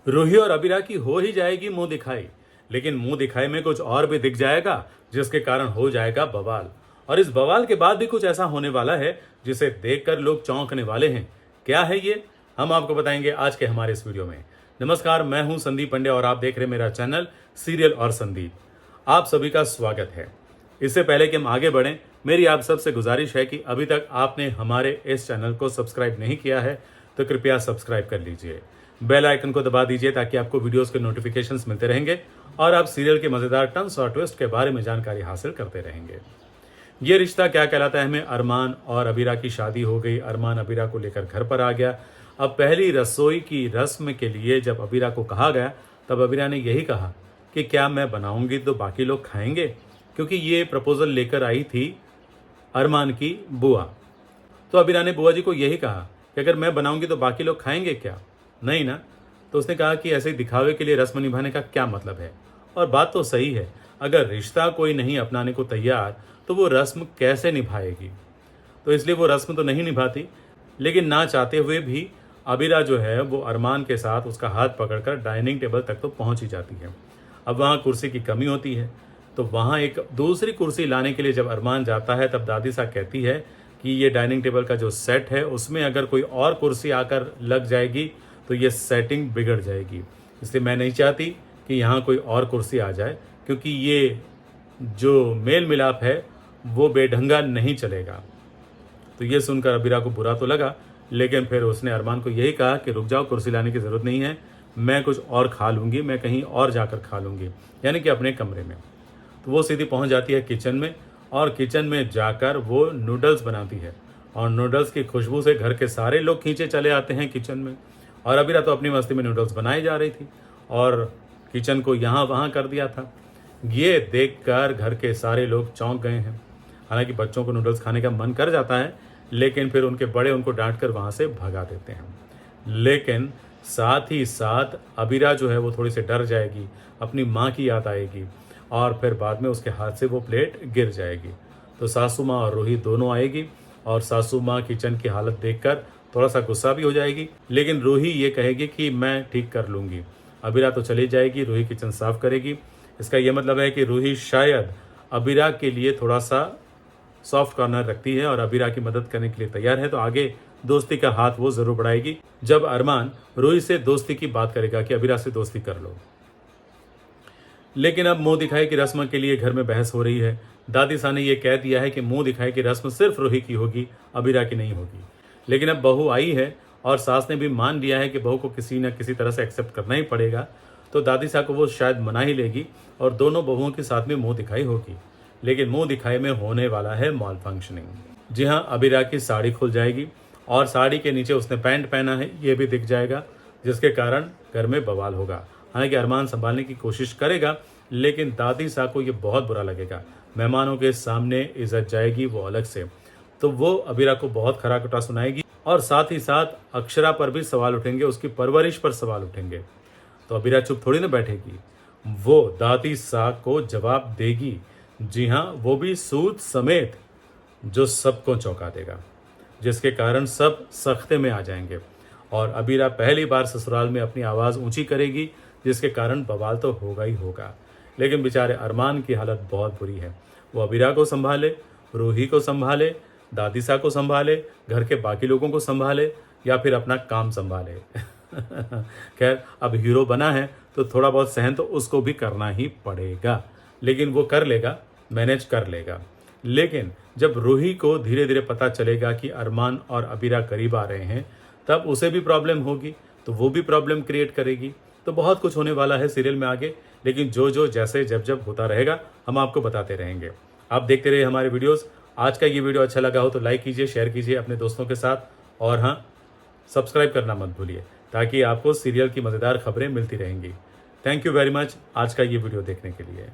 रूही और अबीरा की हो ही जाएगी मुंह दिखाई, लेकिन मुंह दिखाई में कुछ और भी दिख जाएगा जिसके कारण हो जाएगा बवाल। और इस बवाल के बाद भी कुछ ऐसा होने वाला है जिसे देखकर लोग चौंकने वाले हैं। क्या है ये, हम आपको बताएंगे आज के हमारे इस वीडियो में। नमस्कार, मैं हूं संदीप पंडे और आप देख रहे हैं मेरा चैनल सीरियल और संदीप। आप सभी का स्वागत है। इससे पहले कि हम आगे बढ़ें, मेरी आप सबसे गुजारिश है कि अभी तक आपने हमारे इस चैनल को सब्सक्राइब नहीं किया है तो कृपया सब्सक्राइब कर लीजिए। बेल आइकन को दबा दीजिए ताकि आपको वीडियोस के नोटिफिकेशंस मिलते रहेंगे और आप सीरियल के मजेदार टर्न्स और ट्विस्ट के बारे में जानकारी हासिल करते रहेंगे। ये रिश्ता क्या कहलाता है में अरमान और अबीरा की शादी हो गई। अरमान अबीरा को लेकर घर पर आ गया। अब पहली रसोई की रस्म के लिए जब अबीरा को कहा गया तब अबीरा ने यही कहा कि क्या मैं बनाऊंगी तो बाकी लोग खाएंगे, क्योंकि ये प्रपोजल लेकर आई थी अरमान की बुआ। तो अबीरा ने बुआ जी को यही कहा कि अगर मैं बनाऊंगी तो बाकी लोग खाएंगे क्या, नहीं ना। तो उसने कहा कि ऐसे दिखावे के लिए रस्म निभाने का क्या मतलब है। और बात तो सही है, अगर रिश्ता कोई नहीं अपनाने को तैयार तो वो रस्म कैसे निभाएगी। तो इसलिए वो रस्म तो नहीं निभाती, लेकिन ना चाहते हुए भी अबीरा जो है वो अरमान के साथ उसका हाथ पकड़कर डाइनिंग टेबल तक तो पहुंच ही जाती है। अब वहाँ कुर्सी की कमी होती है, तो वहाँ एक दूसरी कुर्सी लाने के लिए जब अरमान जाता है तब दादी सा कहती है कि ये डाइनिंग टेबल का जो सेट है उसमें अगर कोई और कुर्सी आकर लग जाएगी तो ये सेटिंग बिगड़ जाएगी। इसलिए मैं नहीं चाहती कि यहाँ कोई और कुर्सी आ जाए, क्योंकि ये जो मेल मिलाप है वो बेढंगा नहीं चलेगा। तो ये सुनकर अबीरा को बुरा तो लगा, लेकिन फिर उसने अरमान को यही कहा कि रुक जाओ, कुर्सी लाने की ज़रूरत नहीं है, मैं कुछ और खा लूँगी, मैं कहीं और जाकर खा लूँगी, यानी कि अपने कमरे में। तो वो सीधी पहुँच जाती है किचन में और किचन में जाकर वो नूडल्स बनाती है और नूडल्स की खुशबू से घर के सारे लोग खींचे चले आते हैं किचन में। और अबीरा तो अपनी मस्ती में नूडल्स बनाई जा रही थी और किचन को यहाँ वहाँ कर दिया था। ये देखकर घर के सारे लोग चौंक गए हैं। हालांकि बच्चों को नूडल्स खाने का मन कर जाता है, लेकिन फिर उनके बड़े उनको डांट कर वहाँ से भगा देते हैं। लेकिन साथ ही साथ अबीरा जो है वो थोड़ी सी डर जाएगी, अपनी माँ की याद आएगी और फिर बाद में उसके हाथ से वो प्लेट गिर जाएगी। तो सासू माँ और रूही दोनों आएगी और सासू माँ किचन की हालत देखकर थोड़ा सा गुस्सा भी हो जाएगी, लेकिन रूही ये कहेगी कि मैं ठीक कर लूँगी। अबीरा तो चली जाएगी, रूही किचन साफ करेगी। इसका ये मतलब है कि रूही शायद अबीरा के लिए थोड़ा सा सॉफ्ट कॉर्नर रखती है और अबीरा की मदद करने के लिए तैयार है। तो आगे दोस्ती का हाथ वो जरूर बढ़ाएगी जब अरमान रूही से दोस्ती की बात करेगा कि अबीरा से दोस्ती कर लो। लेकिन अब मुंह दिखाई की रस्म के लिए घर में बहस हो रही है। दादी सा ने यह कह दिया है कि मुंह दिखाई की रस्म सिर्फ रूही की होगी, अबीरा की नहीं होगी। लेकिन अब बहू आई है और सास ने भी मान लिया है कि बहू को किसी न किसी तरह से एक्सेप्ट करना ही पड़ेगा। तो दादी सा को वो शायद मना ही लेगी और दोनों बहुओं के साथ में मुंह दिखाई होगी। लेकिन मुंह दिखाई में होने वाला है मॉल फंक्शनिंग। जी हाँ, अबीरा की साड़ी खुल जाएगी और साड़ी के नीचे उसने पैंट पहना है ये भी दिख जाएगा, जिसके कारण घर में बवाल होगा। हालांकि अरमान संभालने की कोशिश करेगा, लेकिन दादी सा को ये बहुत बुरा लगेगा। मेहमानों के सामने इज्जत जाएगी वो अलग से। तो वो अबीरा को बहुत खरा खटा सुनाएगी और साथ ही साथ अक्षरा पर भी सवाल उठेंगे, उसकी परवरिश पर सवाल उठेंगे। तो अबीरा चुप थोड़ी ना बैठेगी, वो दादी सा को जवाब देगी। जी हाँ, वो भी सूद समेत, जो सबको चौंका देगा, जिसके कारण सब सख्ते में आ जाएंगे। और अबीरा पहली बार ससुराल में अपनी आवाज़ ऊंची करेगी, जिसके कारण बवाल तो होगा ही होगा। लेकिन बेचारे अरमान की हालत बहुत बुरी है। वो अबीरा को संभाले, रूही को संभाले, दादी सा को संभाले, घर के बाकी लोगों को संभाले या फिर अपना काम संभाले। खैर, अब हीरो बना है तो थोड़ा बहुत सहन तो उसको भी करना ही पड़ेगा, लेकिन वो कर लेगा, मैनेज कर लेगा। लेकिन जब रूही को धीरे धीरे पता चलेगा कि अरमान और अबीरा करीब आ रहे हैं, तब उसे भी प्रॉब्लम होगी, तो वो भी प्रॉब्लम क्रिएट करेगी। तो बहुत कुछ होने वाला है सीरियल में आगे, लेकिन जो जो जैसे जब जब होता रहेगा हम आपको बताते रहेंगे। आप देखते रहिए हमारे वीडियोस। आज का ये वीडियो अच्छा लगा हो तो लाइक कीजिए, शेयर कीजिए अपने दोस्तों के साथ और हाँ, सब्सक्राइब करना मत भूलिए ताकि आपको सीरियल की मज़ेदार खबरें मिलती रहेंगी। थैंक यू वेरी मच आज का ये वीडियो देखने के लिए।